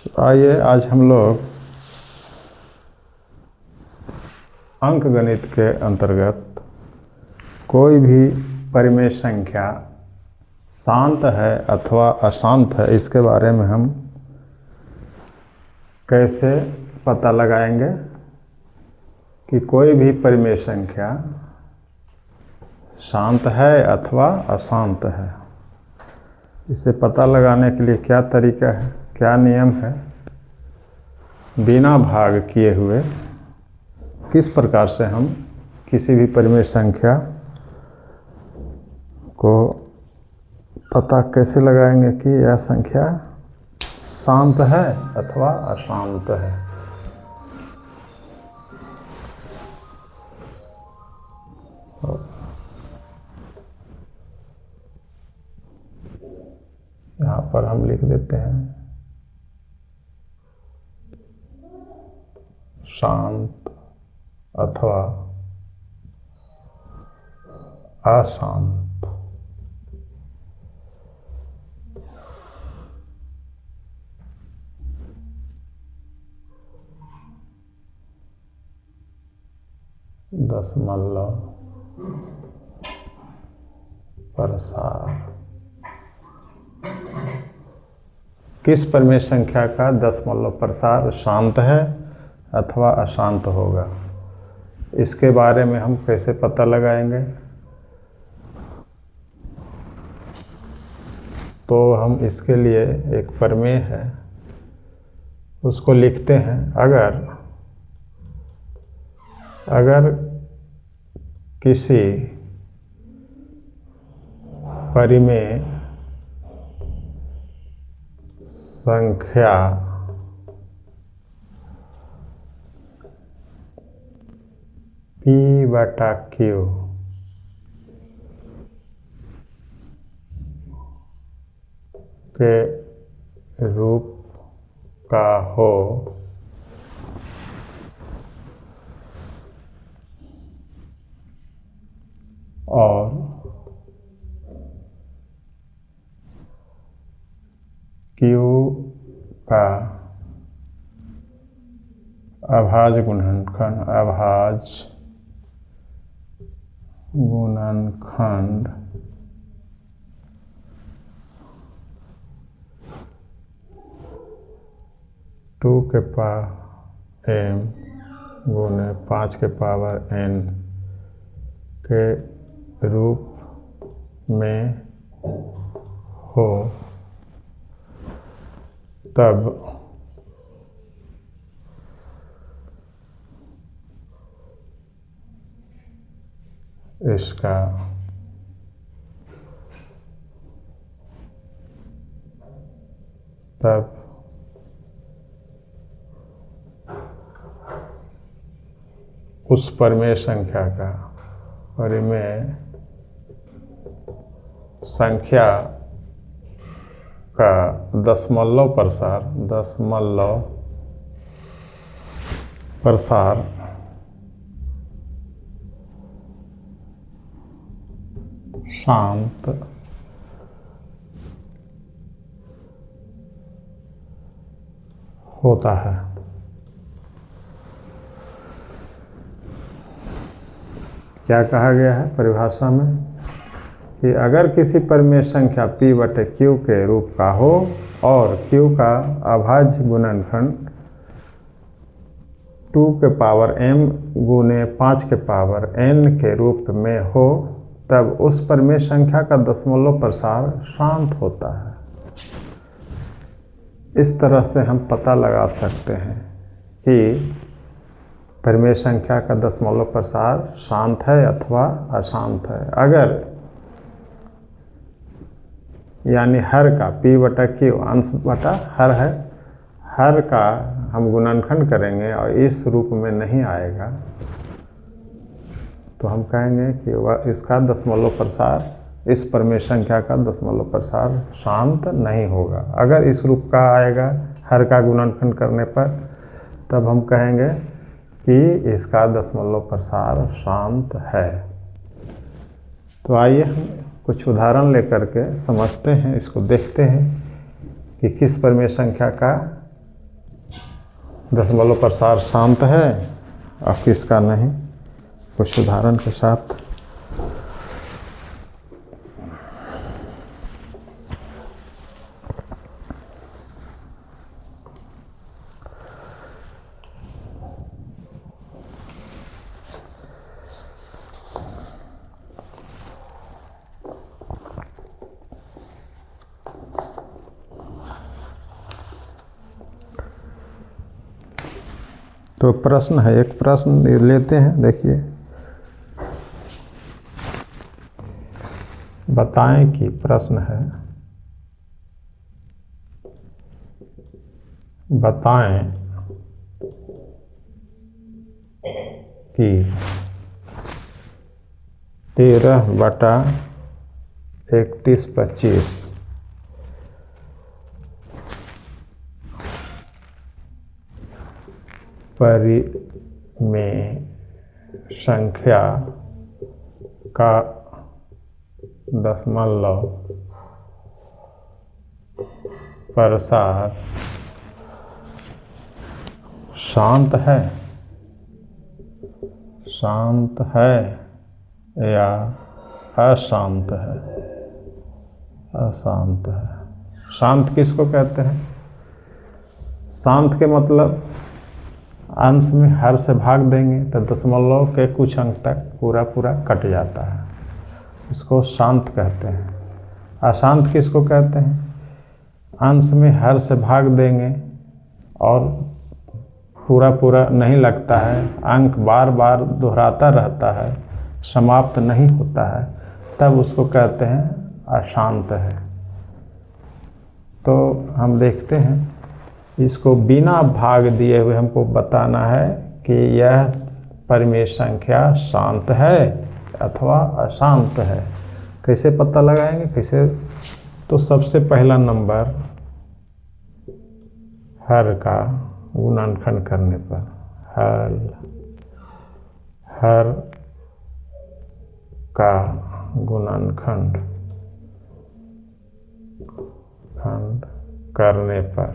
आइए आज हम लोग अंक गणित के अंतर्गत कोई भी परिमेय संख्या शांत है अथवा अशांत है, इसके बारे में हम कैसे पता लगाएंगे कि कोई भी परिमेय संख्या शांत है अथवा अशांत है। इसे पता लगाने के लिए क्या तरीका है, क्या नियम है, बिना भाग किए हुए किस प्रकार से हम किसी भी परिमेय संख्या को पता कैसे लगाएंगे कि यह संख्या शांत है अथवा अशांत है। यहाँ पर हम लिख देते हैं शांत अथवा अशांत। दशमलव प्रसार किस परिमेय संख्या का दशमलव प्रसार शांत है अथवा अशांत होगा, इसके बारे में हम कैसे पता लगाएंगे। तो हम इसके लिए एक प्रमेय है उसको लिखते हैं। अगर किसी परिमेय संख्या P/Q के रूप का हो और Q का अभाज्य गुणनखंड 2m गुणे 5n के रूप में हो, तब इसका उस परिमेय संख्या का परिमेय संख्या का दशमलव प्रसार शांत होता है। क्या कहा गया है परिभाषा में कि अगर किसी परिमेय संख्या P/Q के रूप का हो और Q का अभाज्य गुणनखंड 2m गुणे 5n के रूप में हो, तब उस परिमेय संख्या का दशमलव प्रसार शांत होता है। इस तरह से हम पता लगा सकते हैं कि परिमेय संख्या का दशमलव प्रसार शांत है अथवा अशांत है। अगर यानी हर का P/Q अंश बटा हर है, हर का हम गुणनखंड करेंगे और इस रूप में नहीं आएगा, तो हम कहेंगे कि वह इसका दशमलव प्रसार, इस परिमेय संख्या का दशमलव प्रसार शांत नहीं होगा। अगर इस रूप का आएगा हर का गुणनखंड करने पर, तब हम कहेंगे कि इसका दशमलव प्रसार शांत है। तो आइए हम कुछ उदाहरण लेकर के समझते हैं, इसको देखते हैं कि किस परिमेय संख्या का दशमलव प्रसार शांत है और किसका नहीं, कुछ उदाहरण के साथ। तो प्रश्न है, एक प्रश्न लेते हैं, देखिए। बताएं कि प्रश्न है, बताएं कि 13/31/25 परिमेय संख्या का दशमलव प्रसार शांत है, शांत है या अशांत है, अशांत है। शांत किसको कहते हैं? शांत के मतलब अंश में हर से भाग देंगे तो दशमलव के कुछ अंक तक पूरा पूरा कट जाता है, इसको शांत कहते हैं। अशांत किसको कहते हैं? अंश में हर से भाग देंगे और पूरा पूरा नहीं लगता है, अंक बार बार दोहराता रहता है, समाप्त नहीं होता है, तब उसको कहते हैं अशांत है। तो हम देखते हैं, इसको बिना भाग दिए हुए हमको बताना है कि यह परिमेय संख्या शांत है अथवा अशांत है। कैसे पता लगाएंगे, कैसे? तो सबसे पहला नंबर हर का गुणनखंड करने पर, हर का गुणनखंड करने पर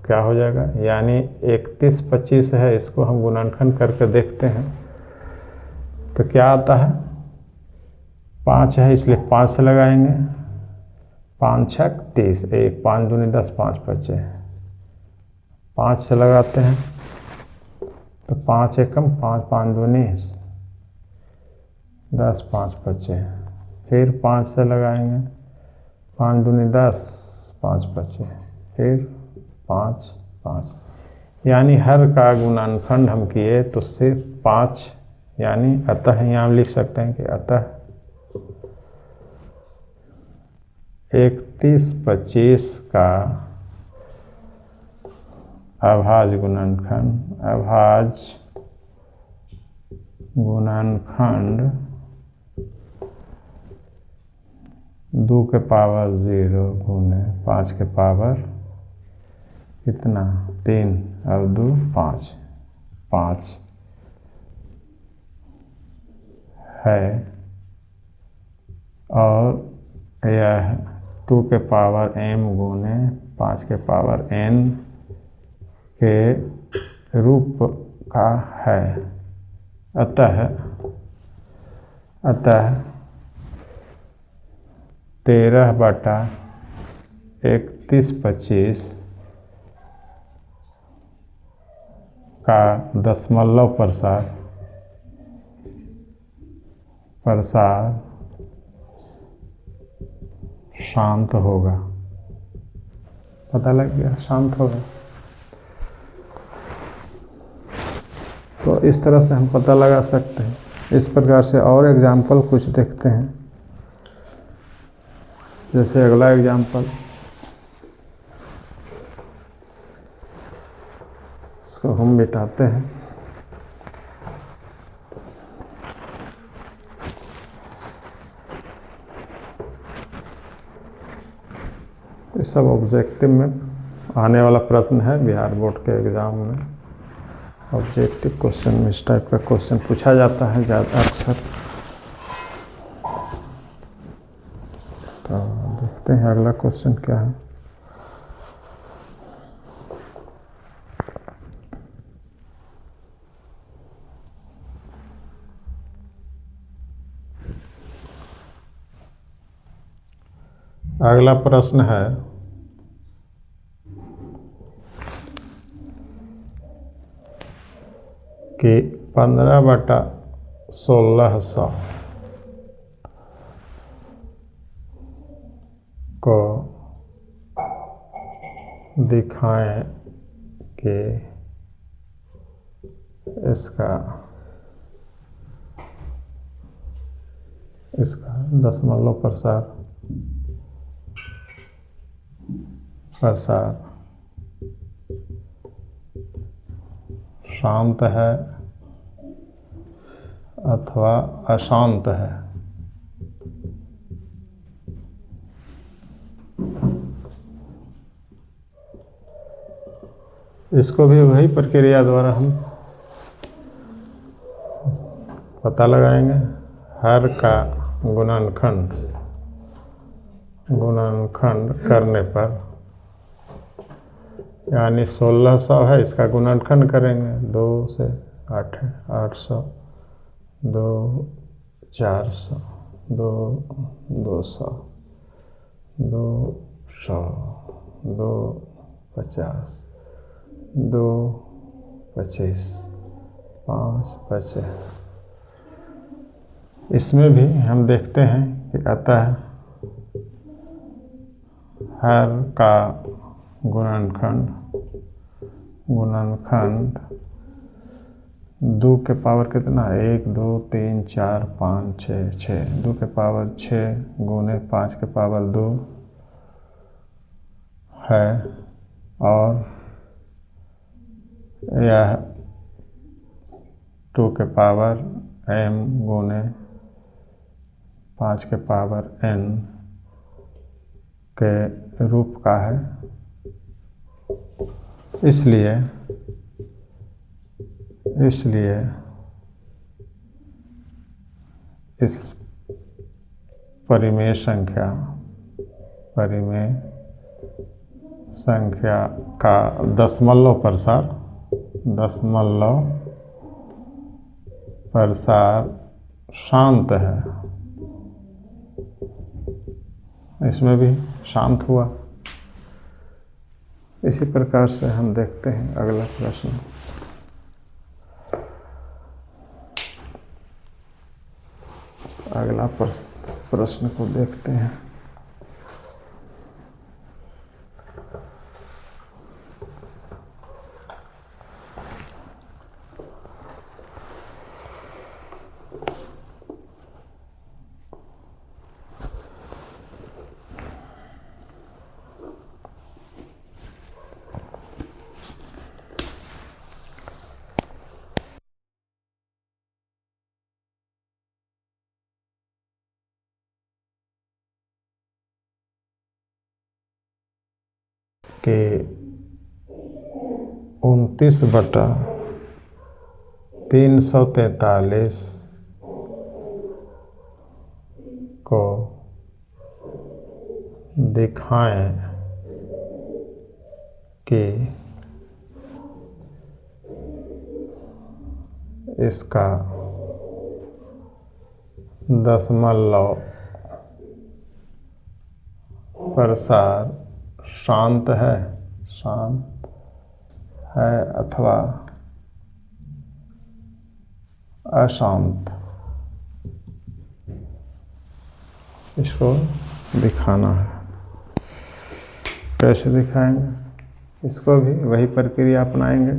क्या हो जाएगा? यानी 31/25 है, इसको हम गुणनखंड करके देखते हैं तो क्या आता है? 5 है, इसलिए 5 से लगाएंगे, 5 छक 30, 1 5 दूनी 10, 5 बचे, 5 से लगाते हैं तो 5 एकम 5, 5 दूनी 10, 5 बचे, फिर 5 से लगाएंगे, 5 दूनी 10, 5 बचे, फिर 5, 5। यानी हर का गुणनखंड हम किए तो सिर्फ 5, यानी अतः यहाँ लिख सकते हैं कि अतः 31/25 का अभाज्य गुणनखंड 2 के पावर 0 गुने 5 के पावर कितना? 3 और 2 5, 5 है, और यह 2 के पावर m गुने 5 के पावर n के रूप का है। अतः 13/31/25 का दशमलव प्रसार शांत होगा। पता लग गया, शांत होगा। तो इस तरह से हम पता लगा सकते हैं। इस प्रकार से और एग्जाम्पल कुछ देखते हैं। जैसे अगला एग्जाम्पल, इसको हम मिटाते हैं। ये सब ऑब्जेक्टिव में आने वाला प्रश्न है बिहार बोर्ड के एग्ज़ाम में। ऑब्जेक्टिव क्वेश्चन में इस टाइप का क्वेश्चन पूछा जाता है ज़्यादा अक्सर। तो देखते हैं अगला क्वेश्चन क्या है। अगला प्रश्न है कि 15/1600 को दिखाएं कि इसका दशमलव प्रसार शांत है अथवा अशांत है। इसको भी वही प्रक्रिया द्वारा हम पता लगाएंगे। हर का गुणनखंड करने पर, यानी 1600 है, इसका गुणनखंड करेंगे 2 से 8 है 800, 2 400, 2 200, 2 100, 2 50, 2 25, 5 25। इसमें भी हम देखते हैं कि अतः हर का गुणनखंड 2 के पावर कितना, 1 2 3 4 5 6 6, 2 के पावर 6 गुने 5 के पावर 2 है, और यह 2 के पावर m गुने 5 के पावर n के रूप का है। इसलिए इस परिमेय संख्या का दशमलव प्रसार शांत है। इसमें भी शांत हुआ। इसी प्रकार से हम देखते हैं अगला प्रश्न। अगला प्रश्न को देखते हैं। कि 29/343 को दिखाएं कि इसका दशमलव प्रसार शांत है अथवा अशांत। इसको दिखाना है। कैसे दिखाएंगे? इसको भी वही प्रक्रिया अपनाएंगे।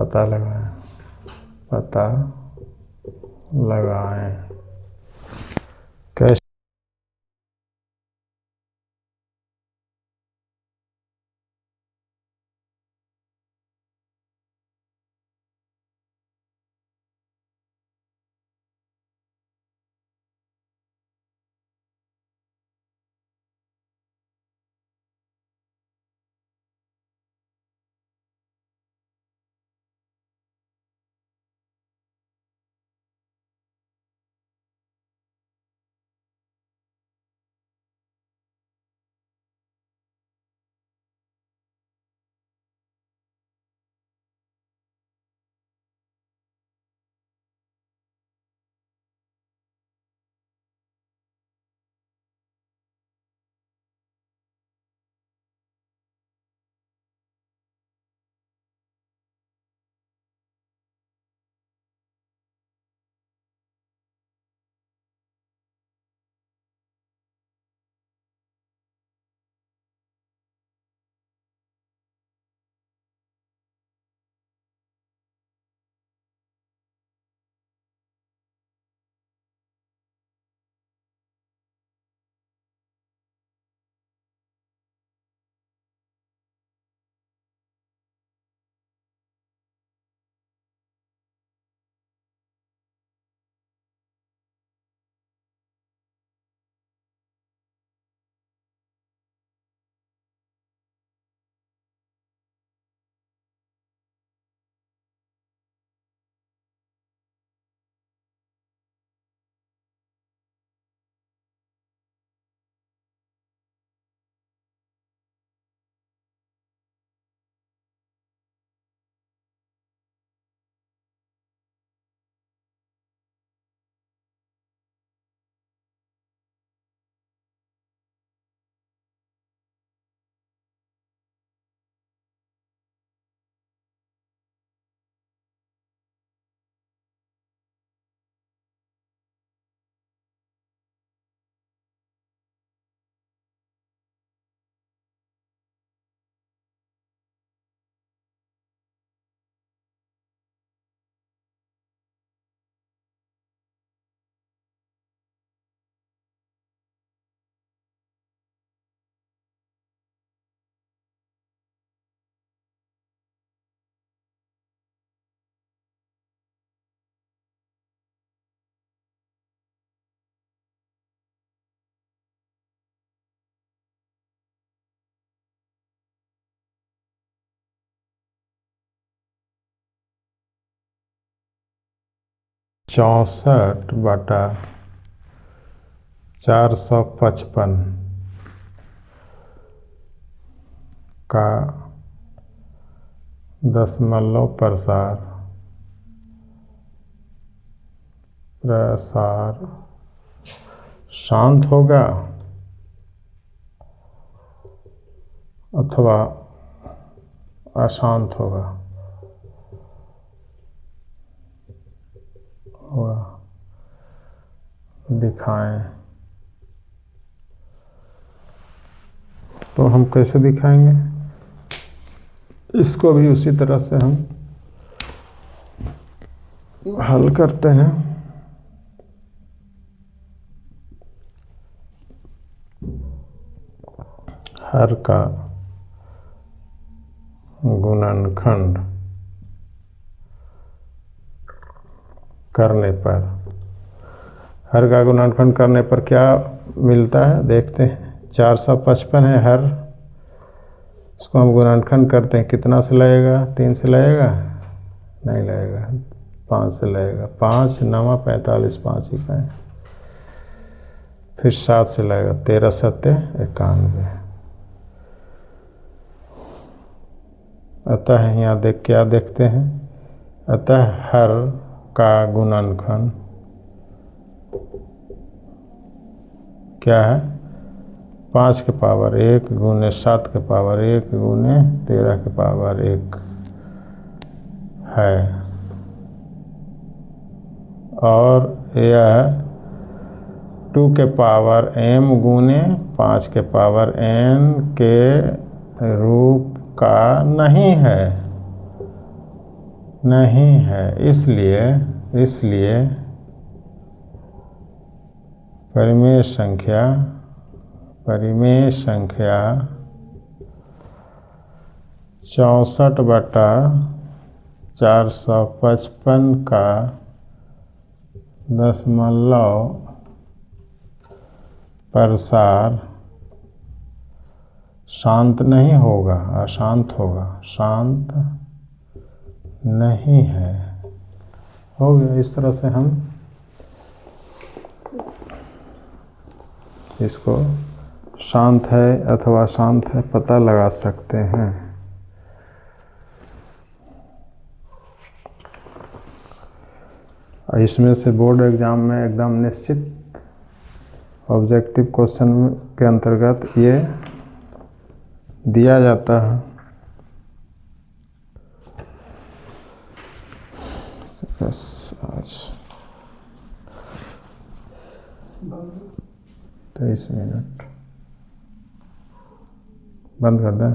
पता लगाएं, पता लगाएं। कैसे? चौंसठ बटा 455 का दशमलव प्रसार शांत होगा अथवा अशांत होगा? दिखाएं। तो हम कैसे दिखाएंगे? इसको भी उसी तरह से हम हल करते हैं। हर का गुणनखंड करने पर, हर का गुणनखंड करने पर क्या मिलता है देखते हैं। 455 है हर, इसको हम गुणनखंड करते हैं, कितना से लगेगा? 3 से लगेगा? नहीं लगेगा, 5 से लगेगा। 5 9 45, 5 ही पाए। फिर 7 से लगेगा, 13 7 91। अतः यहाँ क्या देखते हैं? अतः हर का गुणनखंड क्या है? 5 के पावर 1 गुने 7 के पावर 1 गुने 13 के पावर 1 है, और यह 2 के पावर m गुने 5 के पावर n के रूप का नहीं है। नहीं है, इसलिए परिमेय संख्या 64/455 का दशमलव प्रसार शांत नहीं होगा, अशांत होगा, शांत नहीं है। हो गया। इस तरह से हम इसको शांत है अथवा अशांत है पता लगा सकते हैं। इसमें से बोर्ड एग्जाम में एकदम निश्चित ऑब्जेक्टिव क्वेश्चन के अंतर्गत ये दिया जाता है। बस आज 23 मिनट बंद कर दें।